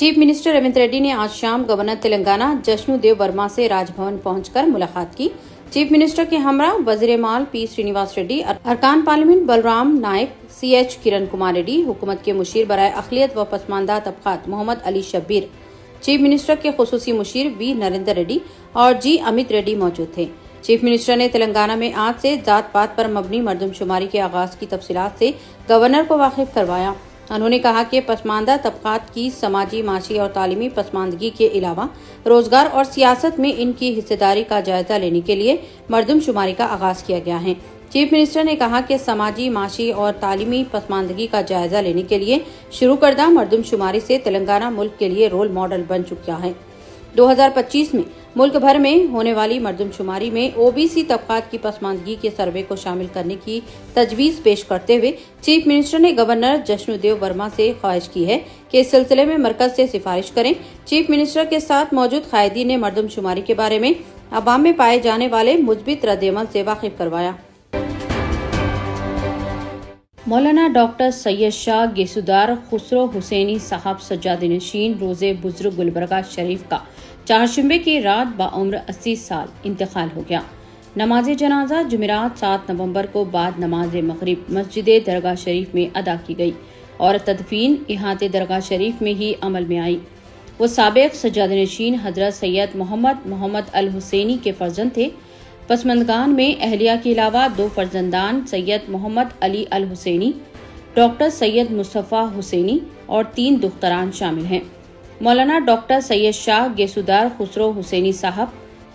Chief minister Revanth Reddy ने आज शाम गवर्नर तेलंगाना जश्नूदेव वर्मा से राजभवन पहुंचकर मुलाकात की। चीफ मिनिस्टर के हमरा वजीर माल पी श्रीनिवास रेड्डी, अरकान पार्लियामेंट बलराम नायक, CH किरण कुमार रेड्डी, हुकूमत के मुशीर बराए अक़लियत व पसमानदा तबक़ात मोहम्मद अली शब्बीर, चीफ मिनिस्टर के खुसूसी मुशीर V नरेंद्र रेड्डी और G अमित रेड्डी मौजूद थे। चीफ मिनिस्टर ने तेलंगाना में आज से जात पात पर मबनी मरदमशुमारी के आगाज की तफसीलात से गवर्नर को वाकिफ करवाया। उन्होंने कहा कि पसमानदा तबक़ात की समाजी, माशी और तालीमी पसमानदगी के अलावा रोजगार और सियासत में इनकी हिस्सेदारी का जायजा लेने के लिए मरदमशुमारी का आगाज किया गया है। चीफ मिनिस्टर ने कहा कि समाजी, माशी और तालीमी पसमानदगी का जायजा लेने के लिए शुरू करदा मरदमशुमारी से तेलंगाना मुल्क के लिए रोल मॉडल बन चुका है। 2025 में मुल्क भर में होने वाली मरदमशुमारी में OBC तबक़ात की पसमानदगी के सर्वे को शामिल करने की तजवीज़ पेश करते हुए चीफ मिनिस्टर ने गवर्नर जश्नूदेव वर्मा से ख्वाहिश की है कि इस सिलसिले में मरकज से सिफारिश करें। चीफ मिनिस्टर के साथ मौजूद कायदीन ने मरदमशुमारी के बारे में अवाम में पाए जाने वाले मुस्बित रद्द-ए-अमल से वाकिफ करवाया। मौलाना डॉक्टर सैयद शाह गेसुदार खुसरो हुसैनी साहब सज्जाद नशीन रोज़े बुजुर्ग गुलबर्गा शरीफ का चारशंबे की रात बाउम्र 80 साल इंतकाल हो गया। नमाज जनाजा जुमेरात 7 नवंबर को बाद नमाज मगरिब मस्जिद दरगाह शरीफ में अदा की गई और तदफीन इहाते दरगाह शरीफ में ही अमल में आई। वो साबिक सज्जाद नशीन हजरत सैयद मोहम्मद अल हुसैनी के फर्जंद थे। पसमंदगान में अहलिया के अलावा 2 फर्जंदान सैयद मोहम्मद अली अल हुसैनी, डॉक्टर सैयद मुस्तफ़ा हुसैनी और 3 दुख्तरान शामिल हैं। मौलाना डॉक्टर सैयद शाह गेसुदार खुसरो हुसैनी साहब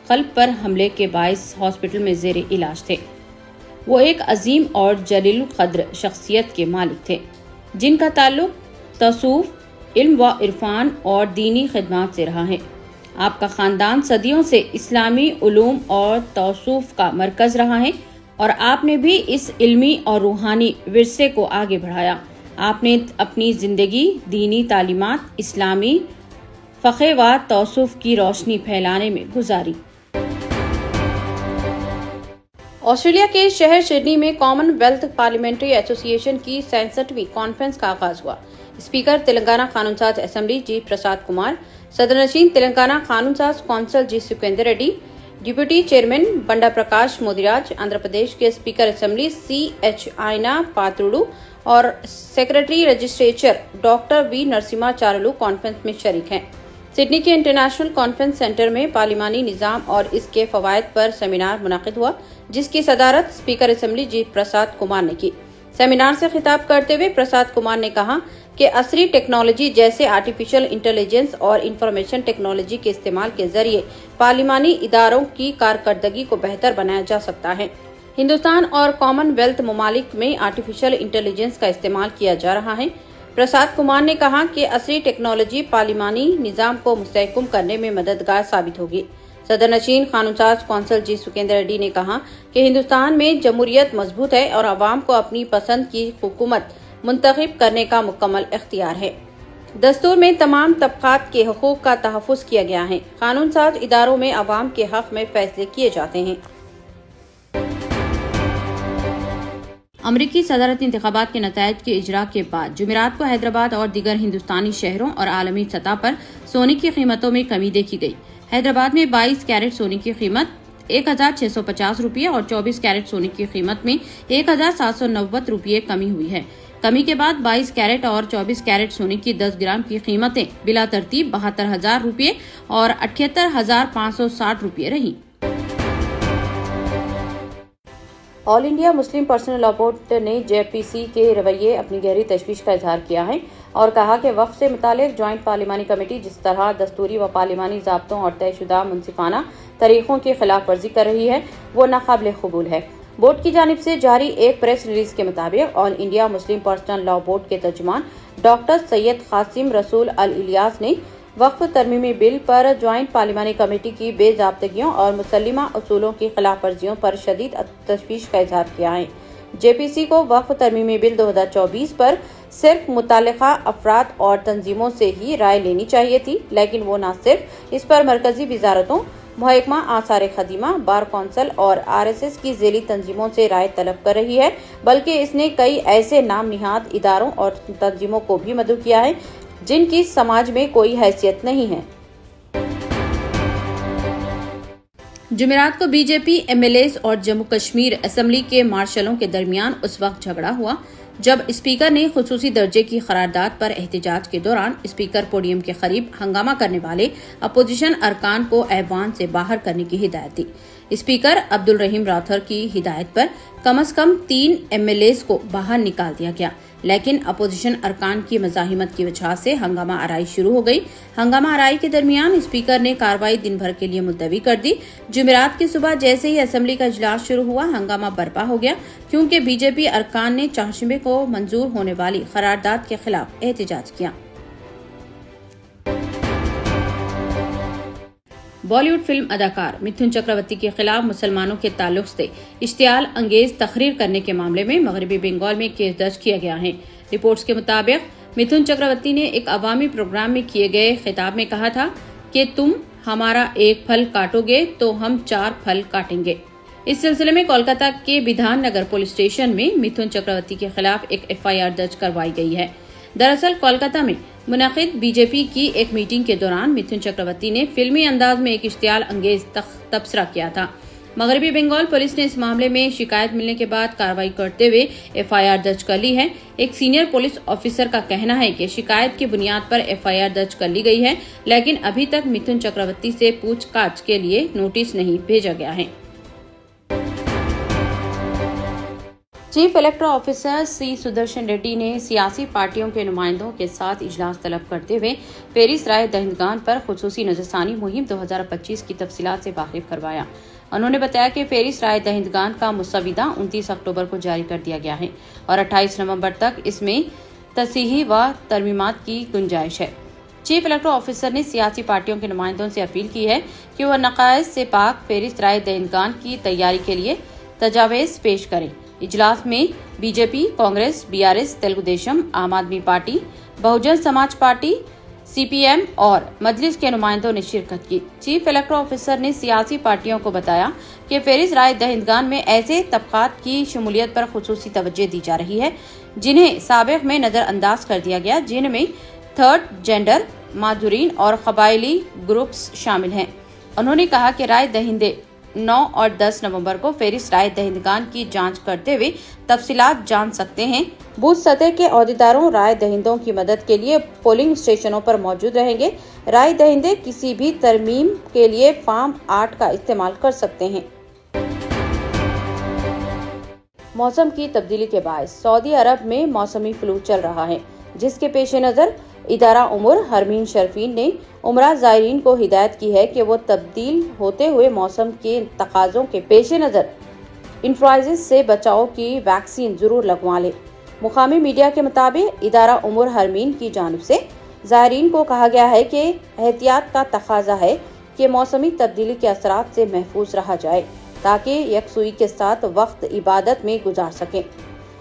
कल्ब पर हमले के बाइस हॉस्पिटल में जेर इलाज थे। वो एक अजीम और जलील क़द्र शख्सियत के मालिक थे, जिनका ताल्लुक तसूफ़, इल्म व इरफान और दीनी खिदमत से रहा है। आपका खानदान सदियों से इस्लामी उलूम और तौसूफ का मरकज रहा है और आपने भी इस इल्मी और रूहानी विरसे को आगे बढ़ाया। आपने अपनी जिंदगी दीनी तालीमात, इस्लामी फ़क़े व तौसूफ की रोशनी फैलाने में गुजारी। ऑस्ट्रेलिया के शहर सिडनी में कॉमनवेल्थ पार्लियामेंट्री एसोसिएशन की 67वीं कॉन्फ्रेंस का आगाज हुआ। स्पीकर तेलंगाना कानून साज असेंबली G प्रसाद कुमार, सदर नशीन तेलंगाना कानून साज council G Sukendra Reddy, deputy chairman Banda Prakash Modiraj, Andhra Pradesh के speaker assembly CH Ayyanna Patrudu और secretary legislature doctor V Narasimhacharyulu conference में शरीक हैं। सिडनी के इंटरनेशनल कॉन्फ्रेंस सेंटर में पार्लिमानी निज़ाम और इसके फवायद पर सेमिनार मुनाकिद हुआ, जिसकी सदारत स्पीकर असेंबली G प्रसाद कुमार ने की। सेमिनार से खिताब करते हुए प्रसाद कुमार ने कहा कि असरी टेक्नोलॉजी जैसे आर्टिफिशियल इंटेलिजेंस और इंफॉर्मेशन टेक्नोलॉजी के इस्तेमाल के जरिए पार्लिमानी इदारों की कारकर्दगी को बेहतर बनाया जा सकता है। हिंदुस्तान और कॉमनवेल्थ ममालिक में आर्टिफिशियल इंटेलिजेंस का इस्तेमाल किया जा रहा है। प्रसाद कुमार ने कहा कि असरी टेक्नोलॉजी पार्लिमानी निज़ाम को मुस्तहकम करने में मददगार साबित होगी। सदर नशीन कानूनसाज कौंसल G सुकेंद्र रेड्डी ने कहा कि हिंदुस्तान में जमहूरियत मजबूत है और आवाम को अपनी पसंद की हुकूमत मुंतखब करने का मुकम्मल इख्तियार है। दस्तूर में तमाम तबक़ात के हकूक़ का तहफ़्फ़ुज़ किया गया है। कानून साज इदारों में आवाम के हक़ में फैसले किए जाते हैं। अमरीकी सदारती इंतखाबात के नतायज के इजरा के बाद जुमेरात को हैदराबाद और दीगर हिंदुस्तानी शहरों और आलमी सतह पर सोने की कीमतों में कमी देखी गई। हैदराबाद में 22 कैरेट सोने की कीमत 1,650 रुपये और 24 कैरेट सोने की कीमत में 1,790 रुपये कमी हुई है। कमी के बाद 22 कैरेट और 24 कैरेट सोने की 10 ग्राम की कीमतें बिला तरतीब 72,000 रुपये और 78,560 रुपये रही। All India Muslim personal law board ने JPC के रवैये अपनी गहरी तशवीश का इजहार किया है और कहा कि वक्फ से मुतालिक ज्वाइंट पार्लिमानी कमेटी जिस तरह दस्तूरी व पार्लिमानी ज़ाब्तों और तयशुदा मुनसिफाना तरीक़ों की खिलाफ वर्जी कर रही है, वो नाकाबिल कबूल है। बोर्ड की जानिब से जारी एक प्रेस रिलीज के मुताबिक all India Muslim personal law board के तर्जुमान डॉक्टर सैयद कासिम रसूल अल इलियास ने वक्फ तरमीमी बिल पर ज्वाइंट पार्लिमानी कमेटी की बेज़ाब्तगियों और मुसल्लिमा उसूलों की खिलाफ वर्जियों पर शदीद तशवीश का इजहार किया है। JPC को वक्फ तरमीमी बिल 2024 पर सिर्फ मुतालिका अफराद और तंजीमों से ही राय लेनी चाहिए थी, लेकिन वो न सिर्फ इस पर मरकजी वजारतों, महकमा आसार खदीमा, बार कौंसल और RSS की ज़ेली तंजीमों से राय तलब कर रही है, बल्कि इसने कई ऐसे नाम निहाद इदारों और तंजीमों को भी मदऊ किया है जिनकी समाज में कोई हैसियत नहीं है। जुमेरात को बीजेपी एमएलएस और जम्मू कश्मीर असेंबली के मार्शलों के दरमियान उस वक्त झगड़ा हुआ जब स्पीकर ने खुसूसी दर्जे की करारदाद पर एहतजाज के दौरान स्पीकर पोडियम के करीब हंगामा करने वाले अपोजिशन अरकान को ऐवान से बाहर करने की हिदायत दी। स्पीकर अब्दुल रहीम राठौर की हिदायत पर कम से कम 3 एमएलएस को बाहर निकाल दिया गया, लेकिन अपोजिशन अरकान की मज़ाहिमत की वजह से हंगामा आराई शुरू हो गई। हंगामा आराई के दरमियान स्पीकर ने कार्रवाई दिन भर के लिए मुलतवी कर दी। जुमेरात की सुबह जैसे ही असेंबली का इजलास शुरू हुआ, हंगामा बरपा हो गया क्योंकि बीजेपी अरकान ने चारशंबे को मंजूर होने वाली करारदाद के खिलाफ एहतजाज किया। बॉलीवुड फिल्म अदाकार मिथुन चक्रवर्ती के खिलाफ मुसलमानों के ताल्लुक से इश्तियाल अंगेज तकरीर करने के मामले में मगरबी बंगाल में केस दर्ज किया गया है। रिपोर्ट्स के मुताबिक मिथुन चक्रवर्ती ने एक अवामी प्रोग्राम में किए गए खिताब में कहा था कि तुम हमारा एक फल काटोगे तो हम 4 फल काटेंगे। इस सिलसिले में कोलकाता के विधान नगर पुलिस स्टेशन में मिथुन चक्रवर्ती के खिलाफ एक FIR दर्ज करवाई गई है। दरअसल कोलकाता में मुनाकिद बीजेपी की एक मीटिंग के दौरान मिथुन चक्रवर्ती ने फिल्मी अंदाज में एक इश्तियाल अंगेज तबसरा किया था। मगरबी बंगाल पुलिस ने इस मामले में शिकायत मिलने के बाद कार्रवाई करते हुए FIR दर्ज कर ली है। एक सीनियर पुलिस ऑफिसर का कहना है कि शिकायत की बुनियाद पर FIR दर्ज कर ली गई है, लेकिन अभी तक मिथुन चक्रवर्ती से पूछताछ के लिए नोटिस नहीं भेजा गया है। Chief electoral officer C Sudarshan Reddy ने सियासी पार्टियों के नुमाइंदों के साथ इजलास तलब करते हुए फेरिस्त राय दहिंदगान पर खुसूसी नजरसानी मुहिम 2025 की तफसीलात से वाकिफ करवाया। उन्होंने बताया कि फेरिस्त राय दहिंदगान का मुसविदा 29 अक्टूबर को जारी कर दिया गया है और 28 नवंबर तक इसमें तसीही व तरमीमात की गुंजाइश है। चीफ इलेक्टोरल ऑफिसर ने सियासी पार्टियों के नुमाइंदों से अपील की है कि वह नकाइज से पाक फेरिस्त राय दहिंदगान की तैयारी के लिए तजावीज़ पेश करें। इजलास में बीजेपी, कांग्रेस, BRS, तेलुगु देशम, आम आदमी party, Bahujan Samaj party, CPM और मजलिस के नुमाइंदों ने शिरकत की। चीफ इलेक्टोरल ऑफिसर ने सियासी पार्टियों को बताया कि फेरिस्त राय दहिंदगान में ऐसे तबकात की शमूलियत पर खुसूसी तवज्जो दी जा रही है जिन्हें साबिक में नजरअंदाज कर दिया गया, जिनमें थर्ड जेंडर, माजूरीन और कबायली ग्रुप्स शामिल हैं। उन्होंने कहा कि राय दहिंदे 9 और 10 नवंबर को फेरिस्त राय दहिंदगान की जांच करते हुए तफसीलात जान सकते हैं। बूथ सतह के अहदेदारों राय दहिंदों की मदद के लिए पोलिंग स्टेशनों पर मौजूद रहेंगे। राय दहिंदे किसी भी तरमीम के लिए फॉर्म 8 का इस्तेमाल कर सकते हैं। मौसम की तब्दीली के बाद सऊदी अरब में मौसमी फ्लू चल रहा है, जिसके पेश नज़र इदारा उम्र हरमीन शर्फीन ने उमरा ज़ायरीन को हिदायत की है कि वो तब्दील होते हुए मौसम के तकाज़ों के पेश नज़र इन्फ्लुएंजा से बचाव की वैक्सीन जरूर लगवा लें। मुकामी मीडिया के मुताबिक इदारा उम्र हरमीन की जानिब से ज़ायरीन को कहा गया है कि एहतियात का तकाजा है कि मौसमी तब्दीली के असरात से महफूज रहा जाए ताकि यकसुई के साथ वक्त इबादत में गुजार सकें।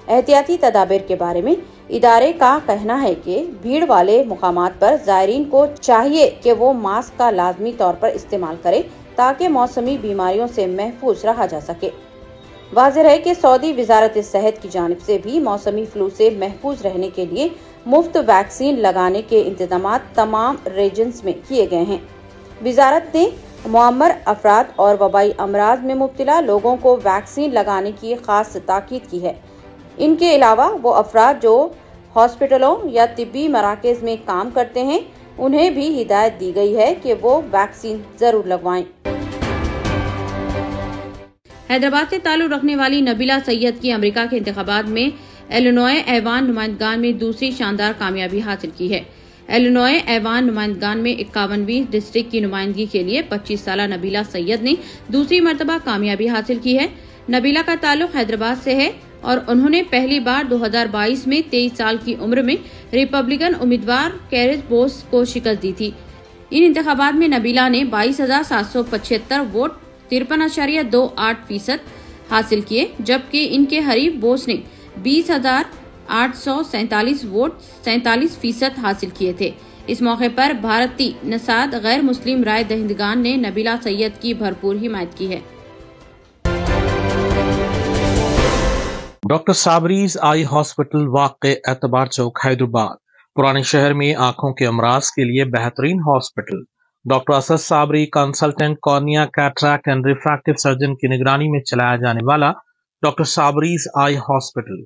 एहतियाती तदाबीर के बारे में इदारे का कहना है कि भीड़ वाले मुकामात पर ज़ायरीन को चाहिए कि वो मास्क का लाजमी तौर पर इस्तेमाल करें ताकि मौसमी बीमारियों से महफूज रहा जा सके। वाज़ेह है कि सऊदी वजारत सेहत की जानिब से भी मौसमी फ्लू से महफूज रहने के लिए मुफ्त वैक्सीन लगाने के इंतजाम तमाम रीजन्स में किए गए हैं। वजारत ने मुअम्मर अफराद और वबाई अमराज में मुब्तला लोगों को वैक्सीन लगाने की खास ताकीद की है। इनके अलावा वो अफराद जो हॉस्पिटलों या तिब्बी मराकज़ में काम करते हैं, उन्हें भी हिदायत दी गई है कि वो वैक्सीन जरूर लगवाएं। हैदराबाद से ताल्लुक रखने वाली नबीला सैयद की अमेरिका के इंतखाबात में इलिनॉय ऐवान नुमाइंदगान में दूसरी शानदार कामयाबी हासिल की है। इलिनॉय ऐवान नुमाइंदगान में 51वीं डिस्ट्रिक्ट की नुमाइंदगी के लिए 25 साला नबीला सैयद ने दूसरी मरतबा कामयाबी हासिल की है। नबीला का ताल्लुक हैदराबाद से है और उन्होंने पहली बार 2022 में 23 साल की उम्र में रिपब्लिकन उम्मीदवार कैरिस बोस को शिकस्त दी थी। इन इंतखाबात में नबीला ने 22,775 वोट 53.28% हासिल किए, जबकि इनके हरीफ बोस ने 20,847 वोट 47% हासिल किए थे। इस मौके पर भारतीय नसाद गैर मुस्लिम राय दहिंदगान ने नबीला सैयद की भरपूर हिमायत की है। डॉक्टर साबरीज आई हॉस्पिटल वाक़े एतबार चौक हैदराबाद पुराने शहर में आंखों के अमराज के लिए बेहतरीन hospital. Doctor Asad Sabri consultant cornea, cataract and refractive surgeon की निगरानी में चलाया जाने वाला doctor Sabri's eye hospital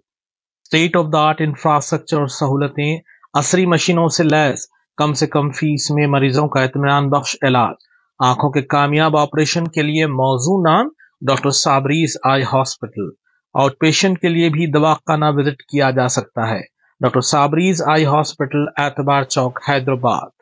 state of the art infrastructure और सहूलतें, असरी मशीनों से लैस, कम से कम फीस में मरीजों का इत्मीनान बख्श इलाज। आंखों के कामयाब ऑपरेशन के लिए मौजू नाम doctor Sabri's eye hospital. Out patient के लिए भी दवाखाना विजिट किया जा सकता है। डॉक्टर साबरीज आई हॉस्पिटल, एतबार चौक, हैदराबाद।